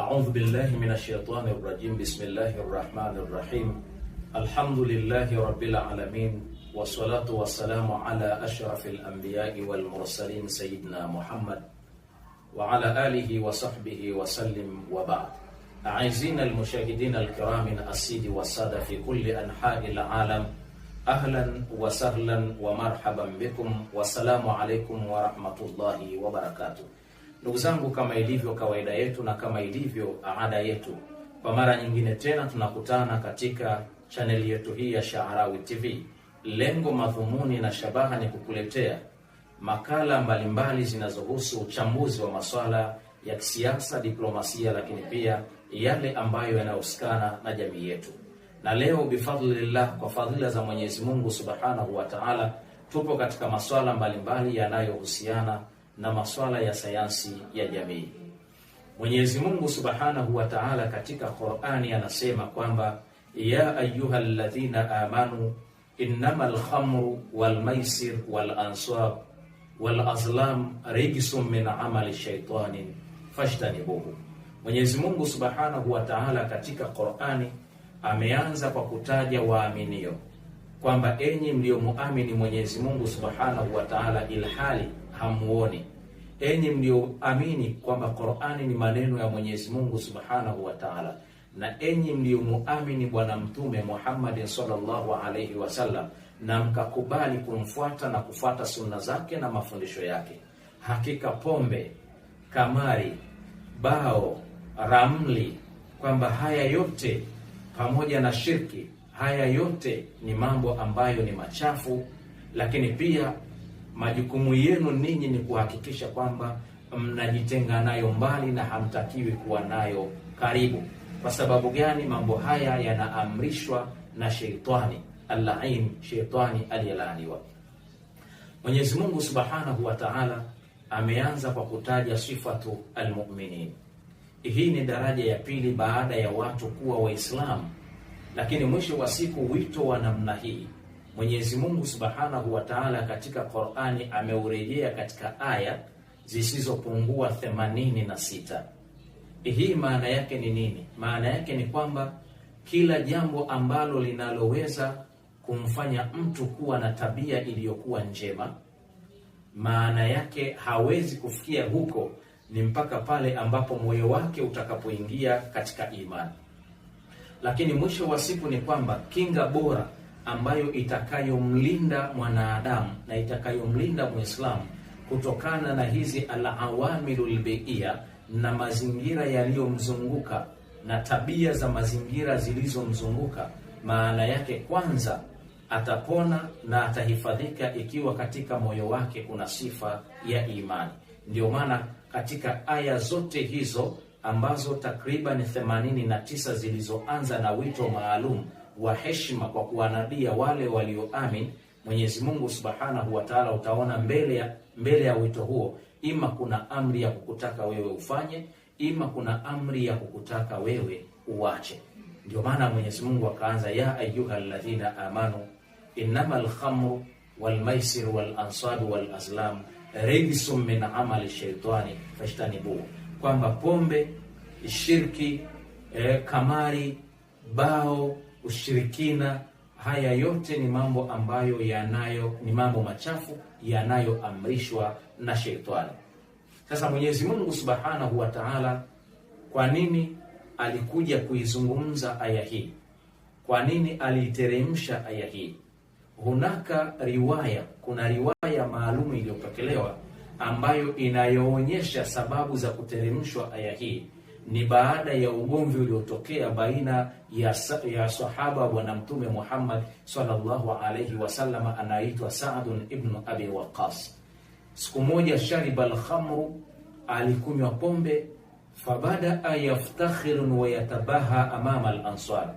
أعوذ بالله من الشيطان الرجيم. بسم الله الرحمن الرحيم. الحمد لله رب العالمين، والصلاة والسلام على أشرف الأنبياء والمرسلين سيدنا محمد وعلى آله وصحبه وسلم وبعد. أعزائنا المشاهدين الكرام السيد والسادة في كل أنحاء العالم، أهلا وسهلا ومرحبا بكم، والسلام عليكم ورحمة الله وبركاته. Ndugu zangu, kama ilivyo kawaida yetu na kama ilivyo ada yetu, kwa mara nyingine tena tunakutana katika chaneli yetu hii ya Sha'arawi TV. Lengo, madhumuni na shabaha ni kukuletea makala mbalimbali zinazohusu uchambuzi wa masuala ya kisiasa, diplomasia, lakini pia yale ambayo yanahusikana na jamii yetu. Na leo bifadlillah, kwa fadhila za Mwenyezi Mungu Subhanahu wa Ta'ala, tupo katika masuala mbalimbali yanayohusiana na masuala ya sayansi ya jamii. Mwenyezi Mungu Subhanahu wa Ta'ala katika Qur'ani anasema kwamba ya ayyuhalladhina amanu innamal khamru wal maisir wal ansab wal azlam rijsun min amali shaytanin fashtanibuhu. Mwenyezi Mungu Subhanahu wa Ta'ala katika Qur'ani ameanza kwa kutaja waaminio kwamba enyi mliomuamini Mwenyezi Mungu Subhanahu wa Ta'ala ilhali hamuoni, enyi mlioamini kwamba Qur'ani ni maneno ya Mwenyezi Mungu Subhanahu wa Ta'ala, na enyi mliomuamini Bwana Mtume Muhammad sallallahu alayhi wasallam na mkakubali kumfuata na kufuata sunna zake na mafundisho yake. Hakika pombe, kamari, bao, ramli, kwamba haya yote pamoja na shirki, haya yote ni mambo ambayo ni machafu, lakini pia majukumu yenu ninyi ni kuhakikisha kwamba mnajitenga nayo mbali na hamtakiwi kuwa nayo karibu. Kwa sababu gani? Mambo haya yanaamrishwa na sheitani al-la'in, sheitani aliyelaaniwa. Mwenyezi Mungu Subhanahu wa Ta'ala ameanza kwa kutaja sifatu al-mu'minin. Hii ni daraja ya pili baada ya watu kuwa Waislamu, lakini mwisho wa siku wito wa namna hii Mwenyezi Mungu Subhanahu wa Ta'ala katika Qur'ani ameurejea katika aya zisizopungua 86. Hii maana yake ni nini? Maana yake ni kwamba kila jambo ambalo linaloweza kumfanya mtu kuwa na tabia iliyokuwa njema, maana yake hawezi kufikia huko ni mpaka pale ambapo moyo wake utakapoingia katika imani. Lakini mwisho wa siku ni kwamba kinga bora ambayo itakayomlinda mwanadamu na itakayomlinda Muislamu kutokana na hizi al-awamilul bi'ia na mazingira yaliyomzunguka na tabia za mazingira zilizomzunguka, maana yake kwanza atapona na atahifadhika ikiwa katika moyo wake kuna sifa ya imani. Ndio maana katika aya zote hizo ambazo takriban 89 zilizoanza na wito maalum wa heshima kwa kuwanadia wale walioamini Mwenyezi Mungu Subhanahu wa Ta'ala, utaona mbele ya wito huo ima kuna amri ya kukutaka wewe ufanye, ima kuna amri ya kukutaka wewe uache. Ndio maana Mwenyezi Mungu akaanza ya ayyuhalladhina amanu innamal khamru wal maisir wal ansab wal azlam rijsun min amali shaytani fashtanibuhu, kwamba pombe, shirki, kamari, bao, ushirikina, haya yote ni mambo ambayo ni mambo machafu yanayoamrishwa na sheitani. Sasa Mwenyezi Mungu Subhanahu wa Ta'ala, kwa nini alikuja kuizungumza aya hii? Kwa nini aliiteremsha aya hii? Kuna riwaya maalum iliyopokelewa ambayo inayoonyesha sababu za kuteremshwa aya hii. Ni baada ya ugomvi uliotokea baina ya sahaba Bwana Mtume Muhammad sallallahu alayhi wasallam anaitwa Sa'd ibn Abi Waqqas. Siku moja shariba al-khamru, alikunywa pombe, fabada yaftakhiru wa yatabaha amama al-ansar.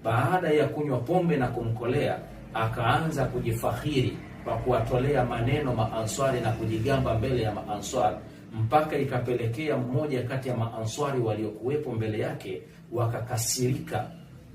Baada ya kunywa pombe na kumkolea, akaanza kujifakhiri kwa kuwatolea maneno maanswari na kujigamba mbele ya maanswari, mpaka ikapelekea mmoja kati ya maanswari waliokuwepo mbele yake wakakasirika,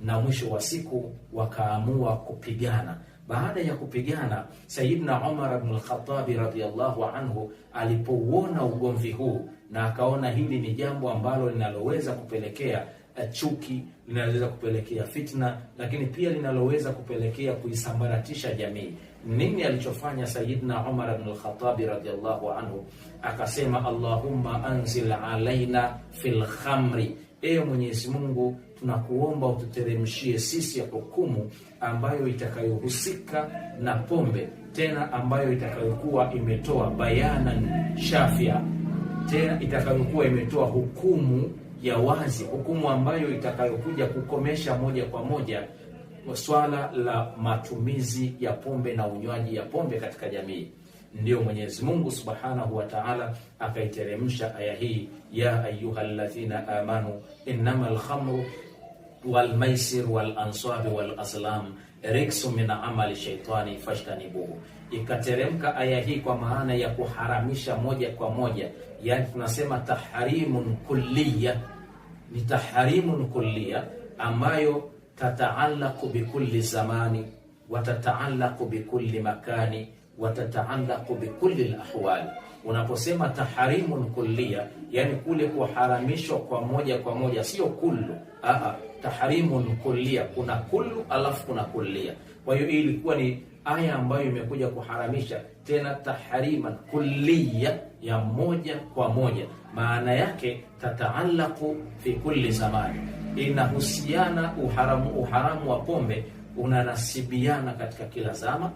na mwisho wa siku wakaamua kupigana. Baada ya kupigana, Sayyidina Umar ibn al-Khattab radhiyallahu anhu alipouona ugomvi huu na akaona hili ni jambo ambalo linaloweza kupelekea chuki, linaloweza kupelekea fitna, lakini pia linaloweza kupelekea kuisambaratisha jamii. Nini alichofanya Sayyidina Umar ibn al-Khattab radhiyallahu anhu? Akasema, Allahumma anzil alaina fil khamri, ewe Mwenyezi Mungu, tunakuomba ututeremshie sisi hukumu ambayo itakayohusika na pombe, tena ambayo itakayokuwa imetoa bayanan shafia, tena itakayokuwa imetoa hukumu ya wazi, hukumu ambayo itakayokuja kukomesha moja kwa moja swala la matumizi ya pombe na unywaji ya pombe katika jamii. Ndio Mwenyezi Mungu Subhanahu wa Ta'ala akaiteremsha aya hii, ya ayyuhalladhina amanu innamal khamru wal maisir wal ansab wal azlam rijsun min amali shaitani fashtanibuhu. Ikateremka aya hii kwa maana ya kuharamisha moja kwa moja, yani tunasema tahrimun kulliya. Ni tahrimun kulliya ambayo tataallaqu bikulli zamani wa tataallaqu bikulli makani wa tataallaqu bikulli alahwali. Unaposema tahrimun kulliya, yani kule kuharamishwa kwa moja, sio kullu. Tahrimun kulliya, kuna kullu alafu kuna kulliya. Kwa hiyo hii ilikuwa ni aya ambayo imekuja kuharamisha, tena tahriman kulliya, ya moja kwa moja. Maana yake tataallaqu fi kulli zamani, inahusiana uharamu wa pombe unanasibiana katika kila zama.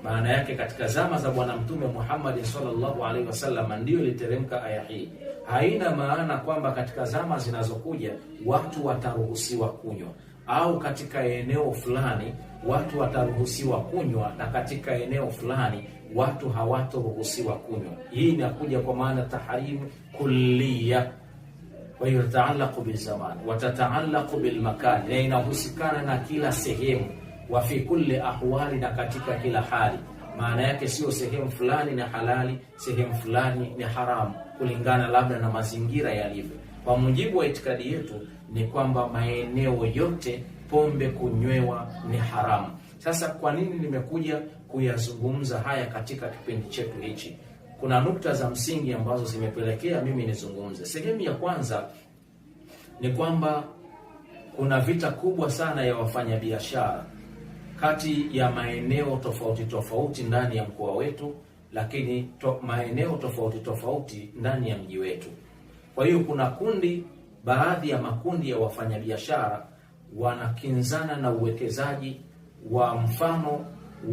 Maana yake katika zama za Bwana Mtume Muhammad sallallahu alaihi wasallam ndio iliteremka aya hii. Haina maana kwamba katika zama zinazokuja watu wataruhusiwa kunywa, au katika eneo fulani watu wataruhusiwa kunywa na katika eneo fulani watu hawataruhusiwa kunywa. Hii inakuja kwa maana tahrim kulliya, wa yataallaqu bil zaman wa tataallaqu bil makan, na inahusikana na kila sehemu, wa fi kulli ahwali, na katika kila hali. Maana yake sio sehemu fulani ni halali, sehemu fulani ni haramu, kulingana labda na mazingira yalivyo. Kwa mujibu wa itikadi yetu ni kwamba maeneo yote pombe kunywewa ni haramu. Sasa kwa nini nimekuja kuyazungumza haya katika kipindi chetu hichi? Kuna nukta za msingi ambazo zimepelekea mimi nizungumze. Sehemu ya kwanza ni kwamba kuna vita kubwa sana ya wafanyabiashara kati ya maeneo tofauti ndani ya mkoa wetu, lakini maeneo tofauti ndani ya mji wetu. Kwa hiyo kuna baadhi ya makundi ya wafanyabiashara wanakinzana na uwekezaji wa mfano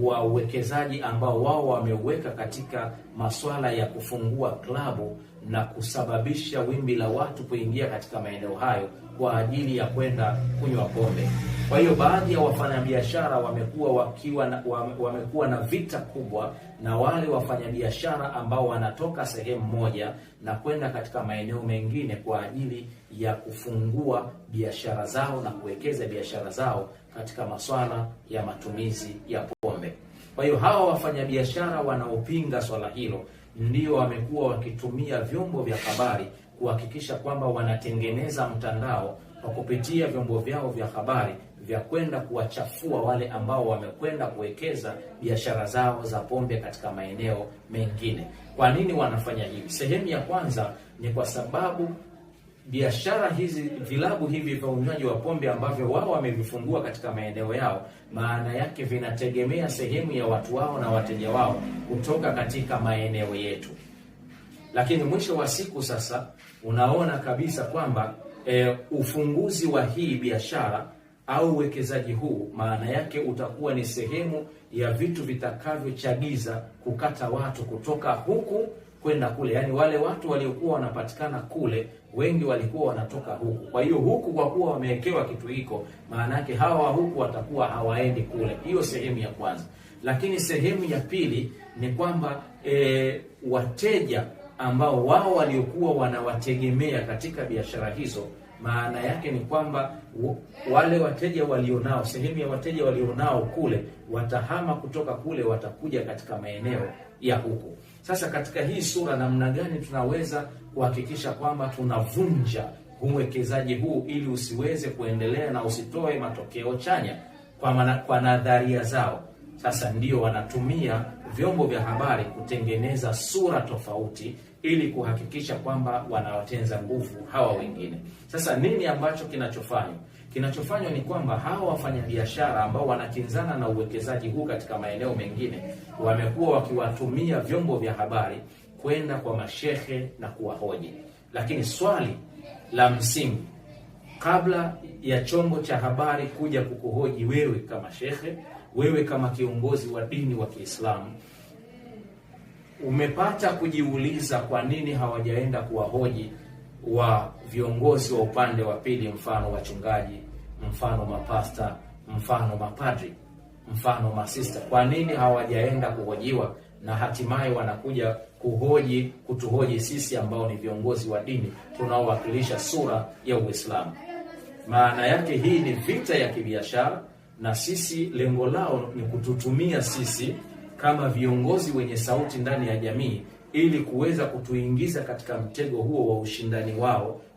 wa uwekezaji ambao wao wameuweka katika masuala ya kufungua klabu na kusababisha wimbi la watu kuingia katika maeneo hayo kwa ajili ya kwenda kunywa pombe. Kwa hiyo baadhi ya wafanyabiashara wamekuwa na vita kubwa na wale wafanyabiashara ambao wanatoka sehemu moja na kwenda katika maeneo mengine kwa ajili ya kufungua biashara zao na kuwekeza biashara zao katika masuala ya matumizi ya pombe. Kwa hiyo hawa wafanyabiashara wanaopinga swala hilo ndio wamekuwa wakitumia vyombo vya habari kuhakikisha kwamba wanatengeneza mtandao kwa kupitia vyombo vyao vya habari vya kwenda kuwachafua wale ambao wamekwenda kuwekeza biashara zao za pombe katika maeneo mengine. Kwa nini wanafanya hivi? Sehemu ya kwanza ni kwa sababu biashara hizi, vilabu hivi vya unywaji wa pombe ambavyo wao wamevifungua katika maeneo yao, maana yake vinategemea sehemu ya watu wao na wateja wao kutoka katika maeneo yetu. Lakini mwisho wa siku sasa unaona kabisa kwamba ufunguzi wa hii biashara au uwekezaji huu, maana yake utakuwa ni sehemu ya vitu vitakavyochagiza kukata watu kutoka huku kwenda kule. Yani wale watu waliokuwa wanapatikana kule wengi walikuwa wanatoka huku. Kwa hiyo huku kwa kuwa wamewekewa kitu hiko, maana yake hawa huku watakuwa hawaendi kule. Hiyo sehemu ya kwanza. Lakini sehemu ya pili ni kwamba wateja ambao wao waliokuwa wanawategemea katika biashara hizo, maana yake ni kwamba wale wateja walionao, sehemu ya wateja walionao kule watahama kutoka kule, watakuja katika maeneo ya huku. Sasa katika hii sura, namna gani tunaweza kuhakikisha kwamba tunavunja uwekezaji huu ili usiweze kuendelea na usitoe matokeo chanya kwa nadharia zao? Sasa ndio wanatumia vyombo vya habari kutengeneza sura tofauti ili kuhakikisha kwamba wanawatenza nguvu hawa wengine. Sasa nini ambacho kinachofanywa? Kinachofanywa ni kwamba hawa wafanyabiashara ambao wanakinzana na uwekezaji huu katika maeneo mengine wamekuwa wakiwatumia vyombo vya habari kwenda kwa mashehe na kuwahoji. Lakini swali la msingi, kabla ya chombo cha habari kuja kukuhoji wewe kama shehe, wewe kama kiongozi wa dini wa Kiislamu, umepata kujiuliza kwa nini hawajaenda kuwahoji wa viongozi wa upande wa pili, mfano wachungaji, mfano mapasta, mfano mapadri, mfano masista? Kwa nini hawajaenda kuhojiwa na hatimaye wanakuja kutuhoji sisi ambao ni viongozi wa dini tunaowakilisha sura ya Uislamu? Maana yake hii ni vita ya kibiashara, na sisi lengo lao ni kututumia sisi kama viongozi wenye sauti ndani ya jamii ili kuweza kutuingiza katika mtego huo wa ushindani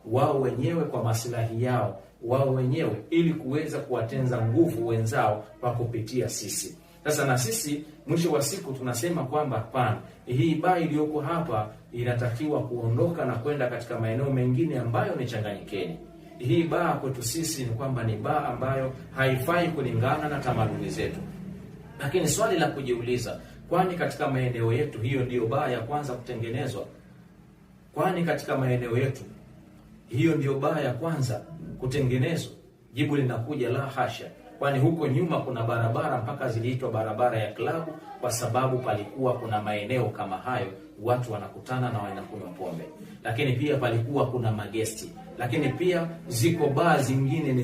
wao wenyewe kwa maslahi yao wao wenyewe, ili kuweza kuwatenza nguvu wenzao kwa kupitia sisi. Sasa na sisi mwisho wa siku tunasema kwamba hapana, hii baa iliyoko hapa inatakiwa kuondoka na kwenda katika maeneo mengine ambayo ni changanyikeni. Hii baa kwetu sisi ni kwamba ni baa ambayo haifai kulingana na tamaduni zetu. Lakini swali la kujiuliza, kwani katika maeneo yetu hiyo ndiyo baa ya kwanza kutengenezwa? Kwani katika maeneo yetu hiyo ndiyo baa ya kwanza kutengenezwa? Jibu linakuja la hasha. Kwani huko nyuma kuna barabara mpaka ziliitwa barabara ya klabu, kwa sababu palikuwa kuna maeneo kama hayo watu wanakutana na wanakunywa pombe. Lakini pia palikuwa kuna magesti. Lakini pia ziko baa zingine ni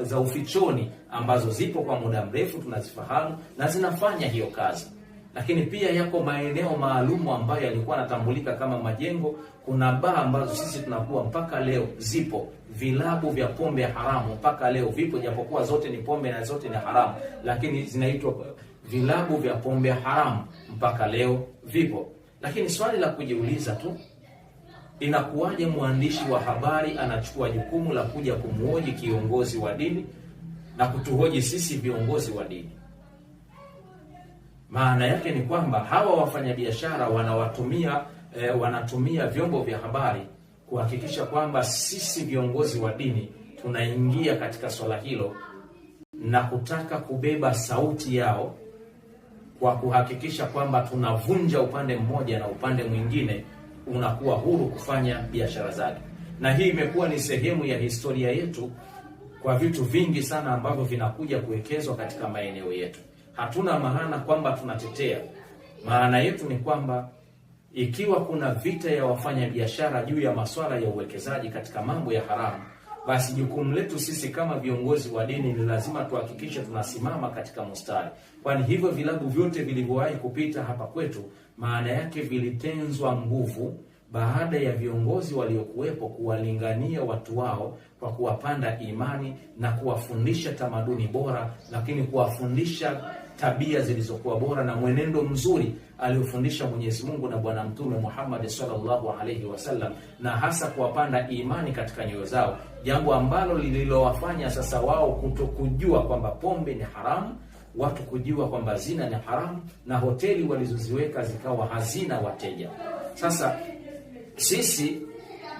za ufichoni ambazo zipo kwa muda mrefu, tunazifahamu na zinafanya hiyo kazi. Lakini pia yako maeneo maalumu ambayo yalikuwa yanatambulika kama majengo. Kuna baa ambazo sisi tunakuwa mpaka leo zipo, vilabu vya pombe haramu mpaka leo vipo, japokuwa zote ni pombe na zote ni haramu, lakini zinaitwa vilabu vya pombe haramu mpaka leo vipo. Lakini swali la kujiuliza tu, inakuwaje mwandishi wa habari anachukua jukumu la kuja kumhoji kiongozi wa dini na kutuhoji sisi viongozi wa dini? Maana yake ni kwamba hawa wafanyabiashara wanatumia vyombo vya habari kuhakikisha kwamba sisi viongozi wa dini tunaingia katika swala hilo na kutaka kubeba sauti yao kwa kuhakikisha kwamba tunavunja upande mmoja na upande mwingine unakuwa huru kufanya biashara zake. Na hii imekuwa ni sehemu ya historia yetu kwa vitu vingi sana ambavyo vinakuja kuwekezwa katika maeneo yetu. Hatuna maana kwamba tunatetea. Maana yetu ni kwamba ikiwa kuna vita ya wafanya biashara juu ya masuala ya uwekezaji katika mambo ya haramu, basi jukumu letu sisi kama viongozi wa dini ni lazima tuhakikishe tunasimama katika mstari. Kwani hivyo vilabu vyote vilivyowahi kupita hapa kwetu, maana yake vilitenzwa nguvu baada ya viongozi waliokuwepo kuwalingania watu wao kwa kuwapanda imani na kuwafundisha tamaduni bora, lakini kuwafundisha tabia zilizokuwa bora na mwenendo mzuri aliofundisha Mwenyezi Mungu na Bwana Mtume Muhammad sallallahu alaihi wasallam, na hasa kuwapanda imani katika nyoyo zao, jambo ambalo lililowafanya sasa wao kutokujua kwamba pombe ni haramu, watu kujua kwamba zina ni haramu, na hoteli walizoziweka zikawa hazina wateja. Sasa sisi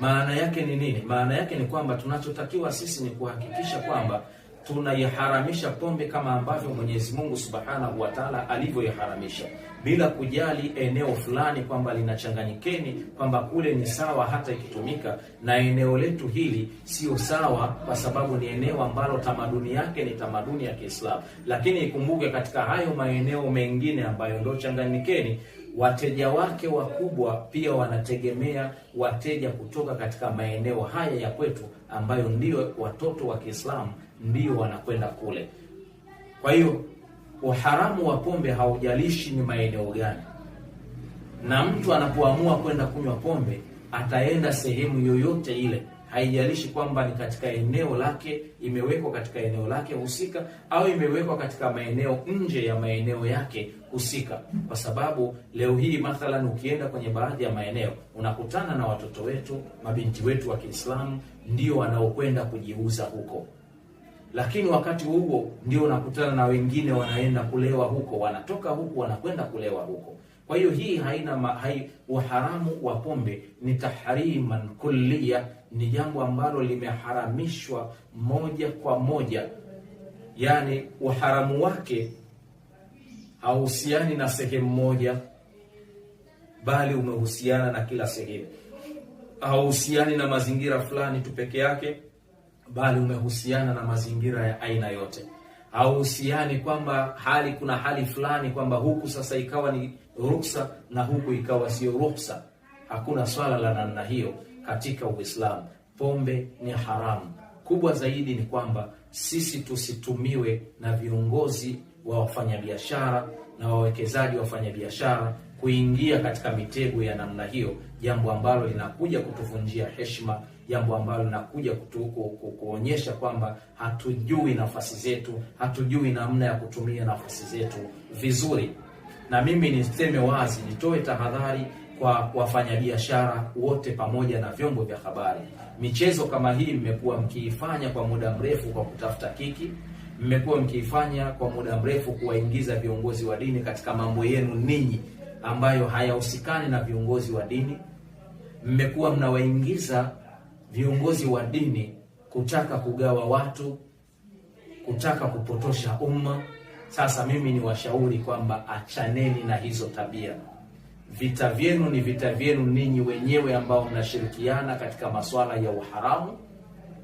maana yake ni nini? Maana yake ni kwamba tunachotakiwa sisi ni kuhakikisha kwamba tunaiharamisha pombe kama ambavyo Mwenyezi Mungu Subhanahu wa Ta'ala alivyoiharamisha, bila kujali eneo fulani kwamba linachanganyikeni, kwamba kule ni sawa hata ikitumika na eneo letu hili sio sawa, kwa sababu ni eneo ambalo tamaduni yake ni tamaduni ya Kiislamu. Lakini ikumbuke katika hayo maeneo mengine ambayo ndio changanyikeni, wateja wake wakubwa pia wanategemea wateja kutoka katika maeneo haya ya kwetu, ambayo ndio watoto wa Kiislamu ndio wanakwenda kule. Kwa hiyo uharamu wa pombe haujalishi ni maeneo gani, na mtu anapoamua kwenda kunywa pombe ataenda sehemu yoyote ile, haijalishi kwamba ni katika eneo lake, imewekwa katika eneo lake husika, au imewekwa katika maeneo nje ya maeneo yake husika. Kwa sababu leo hii mathalan ukienda kwenye baadhi ya maeneo unakutana na watoto wetu, mabinti wetu wa Kiislamu ndio wanaokwenda kujiuza huko. lakini wakati huo ndio unakutana na wengine wanaenda kulewa huko, wanatoka huku wanakwenda kulewa huko. Kwa hiyo hii haina uharamu wa pombe ni tahriman kulliya, ni jambo ambalo limeharamishwa moja kwa moja. Yani uharamu wake hauhusiani na sehemu moja, bali umehusiana na kila sehemu. Hauhusiani na mazingira fulani tu peke yake, bali umehusiana na mazingira ya aina yote. Hauhusiani kwamba kuna hali fulani kwamba huku sasa ikawa ni ruhusa na huku ikawa sio ruhusa. Hakuna swala la namna hiyo katika Uislamu. Pombe ni haramu. Kubwa zaidi ni kwamba sisi tusitumiwe na viongozi wa wafanyabiashara na wawekezaji wa wafanyabiashara kuingia katika mitego ya namna hiyo, jambo ambalo linakuja kutuvunjia heshima, jambo ambalo linakuja kuonyesha kwamba hatujui nafasi zetu, hatujui namna ya kutumia nafasi zetu vizuri. Na mimi niseme wazi, nitoe tahadhari kwa wafanyabiashara wote pamoja na vyombo vya habari. Michezo kama hii mmekuwa mkiifanya kwa muda mrefu kwa kutafuta kiki. Mmekuwa mkiifanya kwa muda mrefu kuwaingiza viongozi wa dini katika mambo yenu ninyi ambayo hayahusikani na viongozi wa dini. Mmekuwa mnawaingiza viongozi wa dini kutaka kugawa watu, kutaka kupotosha umma. Sasa mimi ni washauri kwamba achaneni na hizo tabia. Vita vyenu ni vita vyenu ninyi wenyewe ambao mnashirikiana katika masuala ya uharamu,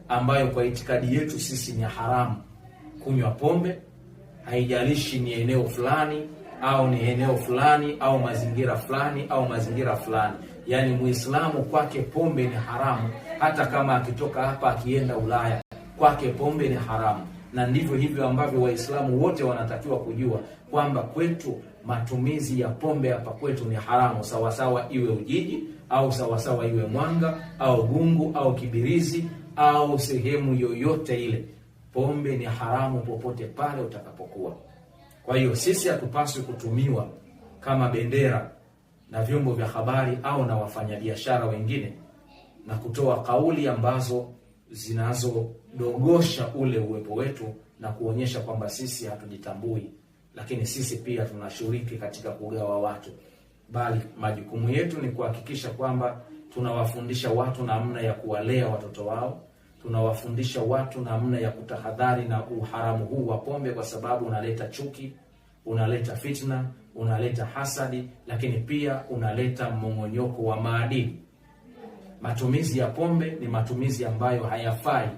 ambayo kwa itikadi yetu sisi ni haramu kunywa pombe. Haijalishi ni eneo fulani au ni eneo fulani au mazingira fulani au mazingira fulani. Yani Muislamu kwake pombe ni haramu, hata kama akitoka hapa akienda Ulaya kwake pombe ni haramu. Na ndivyo hivyo ambavyo Waislamu wote wanatakiwa kujua kwamba kwetu matumizi ya pombe hapa kwetu ni haramu, sawasawa iwe Ujiji au sawasawa iwe Mwanga au Gungu au Kibirizi au sehemu yoyote ile. Pombe ni haramu popote pale utakapokuwa. Kwa hiyo sisi hatupaswi kutumiwa kama bendera na vyombo vya habari au na wafanyabiashara wengine na kutoa kauli ambazo zinazodogosha ule uwepo wetu na kuonyesha kwamba sisi hatujitambui, lakini sisi pia tunashiriki katika kugawa watu. Bali majukumu yetu ni kuhakikisha kwamba tunawafundisha watu namna ya kuwalea watoto wao, tunawafundisha watu namna ya kutahadhari na uharamu huu wa pombe, kwa sababu unaleta chuki, unaleta fitna, unaleta hasadi, lakini pia unaleta mmong'onyoko wa maadili. Matumizi ya pombe ni matumizi ambayo hayafai,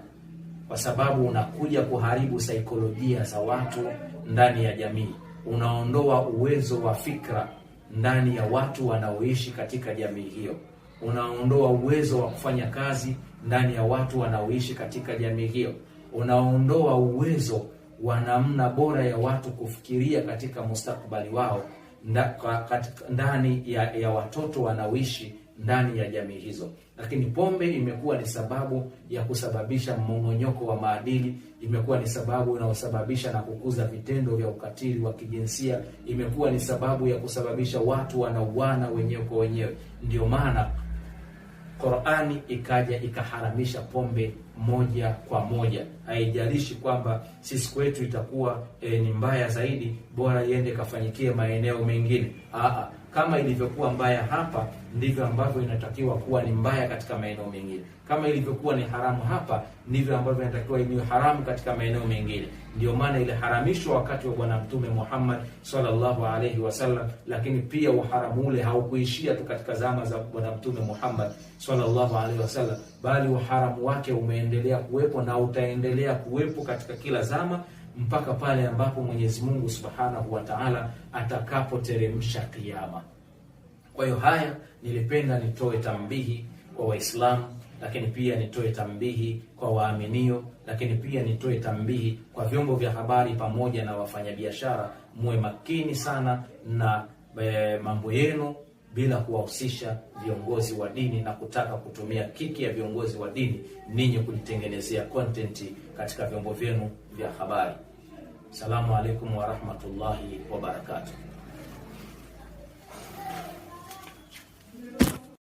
kwa sababu unakuja kuharibu saikolojia za watu ndani ya jamii. Unaondoa uwezo wa fikra ndani ya watu wanaoishi katika jamii hiyo. Unaondoa uwezo wa kufanya kazi ndani ya watu wanaoishi katika jamii hiyo. Unaondoa uwezo wa namna bora ya watu kufikiria katika mustakabali wao ndani ya watoto wanaoishi ndani ya jamii hizo. Lakini pombe imekuwa ni sababu ya kusababisha mmong'onyoko wa maadili, imekuwa ni sababu inayosababisha na kukuza vitendo vya ukatili wa kijinsia, imekuwa ni sababu ya kusababisha watu wanauana wenyewe kwa wenyewe. Ndio maana Qur'ani ikaja ikaharamisha pombe moja kwa moja. Haijalishi kwamba sisi kwetu itakuwa ni mbaya zaidi, bora iende kafanyikie maeneo mengine. Kama ilivyokuwa mbaya hapa, ndivyo ambavyo inatakiwa kuwa ni mbaya katika maeneo mengine. Kama ilivyokuwa ni haramu hapa, ndivyo ambavyo inatakiwa ni haramu katika maeneo mengine. Ndio maana ile haramishwa wakati wa Bwana Mtume Muhammad sallallahu alaihi wasallam, lakini pia uharamu ule haukuishia tu katika zama za Bwana Mtume Muhammad sallallahu alaihi wasallam, bali uharamu wake umeendelea kuwepo na utaendelea kuwepo katika kila zama mpaka pale ambapo Mwenyezi Mungu Subhanahu wa Ta'ala atakapoteremsha kiyama. Kwa hiyo haya nilipenda nitoe tambihi kwa Waislamu, lakini pia nitoe tambihi kwa waaminio, lakini pia nitoe tambihi kwa vyombo vya habari pamoja na wafanyabiashara. Muwe makini sana na mambo yenu bila kuwahusisha viongozi wa dini na kutaka kutumia kiki ya viongozi wa dini ninyi kujitengenezea content katika vyombo vyenu vya habari. Salamu alaikum wa rahmatullahi wa barakatuh.